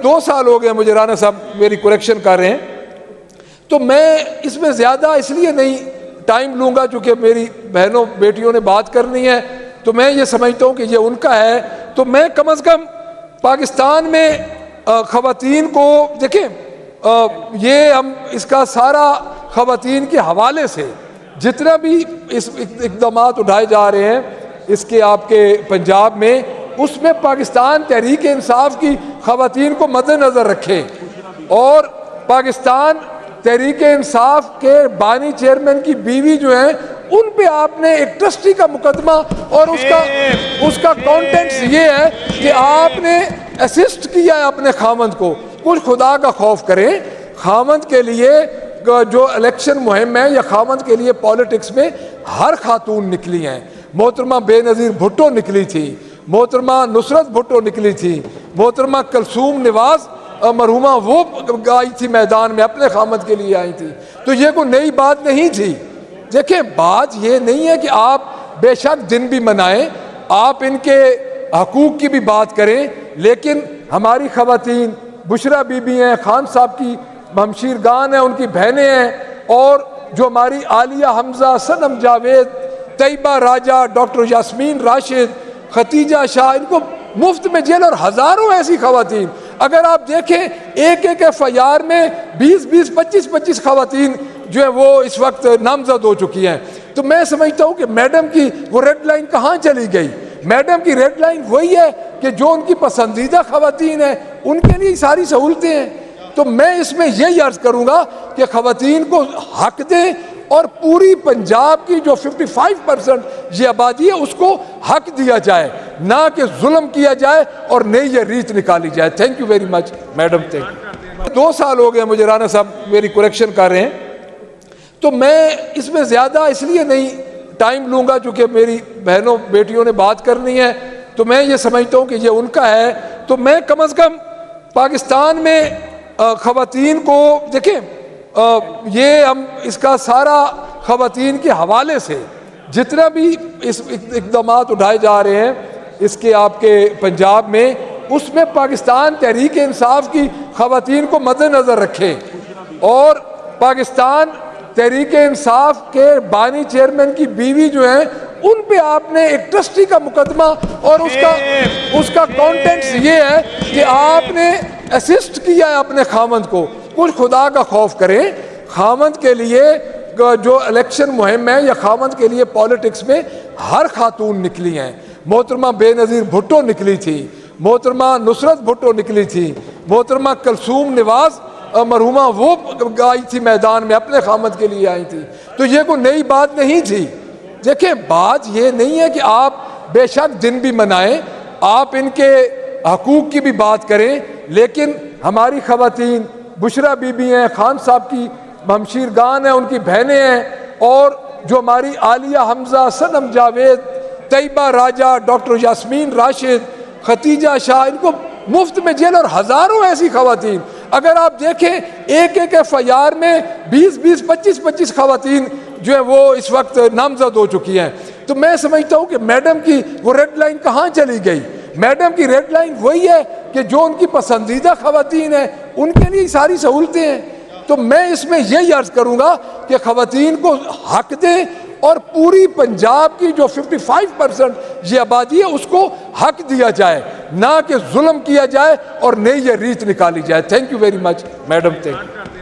2 سال ہو گئے مجھے، رانا صاحب میری کریکشن کر رہے ہیں، تو میں اس میں زیادہ اس لیے نہیں ٹائم لوں گا چونکہ میری بہنوں بیٹیوں نے بات کرنی ہے، تو میں یہ سمجھتا ہوں کہ یہ ان کا ہے، تو میں کم از کم پاکستان میں خواتین کو دیکھیں، یہ ہم اس کا سارا خواتین کے حوالے سے جتنا بھی اس اقدامات اٹھائے جا رہے ہیں اس کے آپ کے پنجاب میں، اس میں پاکستان تحریک انصاف کی خواتین کو مد نظر رکھیں، اور پاکستان تحریک انصاف کے بانی چیئرمین کی بیوی جو ہیں ان پہ آپ نے ایک ٹرسٹی کا مقدمہ، اور اس کا کانٹینٹس یہ ہے کہ آپ نے اسسٹ کیا ہے اپنے خامند کو۔ کچھ خدا کا خوف کریں، خامند کے لیے جو الیکشن مہم ہے یا خامند کے لیے پالیٹکس میں ہر خاتون نکلی ہیں، محترمہ بے نظیر بھٹو نکلی تھی، محترمہ نصرت بھٹو نکلی تھی، محترمہ کلثوم نواز مرحومہ وہ آئی تھی میدان میں، اپنے خامد کے لیے آئی تھی، تو یہ کوئی نئی بات نہیں تھی۔ دیکھیں بات یہ نہیں ہے کہ آپ بے شک دن بھی منائیں، آپ ان کے حقوق کی بھی بات کریں، لیکن ہماری خواتین بشرا بی بی ہیں، خان صاحب کی ہمشیر گان ہیں، ان کی بہنیں ہیں، اور جو ہماری عالیہ حمزہ، صنم جاوید، طیبہ راجہ، ڈاکٹر یاسمین راشد، ختیجہ شاہ، ان کو مفت میں جیل، اور ہزاروں ایسی خواتین، اگر آپ دیکھیں ایک FIR میں 20 25 خواتین جو ہیں وہ اس وقت نامزد ہو چکی ہیں، تو میں سمجھتا ہوں کہ میڈم کی وہ ریڈ لائن کہاں چلی گئی؟ میڈم کی ریڈ لائن وہی ہے کہ جو ان کی پسندیدہ خواتین ہیں ان کے لیے ساری سہولتیں ہیں، تو میں اس میں یہی عرض کروں گا کہ خواتین کو حق دیں، اور پوری پنجاب کی جو 55% یہ آبادی ہے اس کو حق دیا جائے، نہ کہ ظلم کیا جائے اور نئی یہ ریت نکالی جائے۔ Thank you very much madam, thank you. 2 سال ہو گئے مجھے، رانا صاحب میری کریکشن کر رہے ہیں، تو میں اس میں زیادہ اس لیے نہیں ٹائم لوں گا چونکہ میری بہنوں بیٹیوں نے بات کرنی ہے، تو میں یہ سمجھتا ہوں کہ یہ ان کا ہے، تو میں کم از کم پاکستان میں خواتین کو دیکھیں، یہ ہم اس کا سارا خواتین کے حوالے سے جتنا بھی اس اقدامات اٹھائے جا رہے ہیں اس کے آپ کے پنجاب میں، اس میں پاکستان تحریک انصاف کی خواتین کو مد نظر رکھیں، اور پاکستان تحریک انصاف کے بانی چیئرمین کی بیوی جو ہیں ان پہ آپ نے ایک ٹرسٹی کا مقدمہ، اور اس کا کانٹینٹس یہ ہے کہ آپ نے اسسٹ کیا ہے اپنے خامند کو۔ کچھ خدا کا خوف کریں، خامند کے لیے جو الیکشن مہم ہے یا خامند کے لیے پالیٹکس میں ہر خاتون نکلی ہیں، محترمہ بے نظیر بھٹو نکلی تھی، محترمہ نصرت بھٹو نکلی تھی، محترمہ کلثوم نواز مرحومہ وہ آئی تھی میدان میں، اپنے خامد کے لیے آئی تھی، تو یہ کوئی نئی بات نہیں تھی۔ دیکھیں بات یہ نہیں ہے کہ آپ بے شک دن بھی منائیں، آپ ان کے حقوق کی بھی بات کریں، لیکن ہماری خواتین بشرا بی بی ہیں، خان صاحب کی ہمشیر گان ہیں، ان کی بہنیں ہیں، اور جو ہماری عالیہ حمزہ، صنم جاوید، طیبہ راجہ، ڈاکٹر یاسمین راشد، ختیجہ شاہ، ان کو مفت میں جیل، اور ہزاروں ایسی خواتین، اگر آپ دیکھیں ایک FIR میں 20 25 خواتین جو ہیں وہ اس وقت نامزد ہو چکی ہیں، تو میں سمجھتا ہوں کہ میڈم کی وہ ریڈ لائن کہاں چلی گئی؟ میڈم کی ریڈ لائن وہی ہے کہ جو ان کی پسندیدہ خواتین ہیں ان کے لیے ساری سہولتیں ہیں، تو میں اس میں یہی عرض کروں گا کہ خواتین کو حق دیں، اور پوری پنجاب کی جو 55% یہ آبادی ہے اس کو حق دیا جائے، نہ کہ ظلم کیا جائے اور نئی یہ ریت نکالی جائے۔ Thank you very much madam, thank you.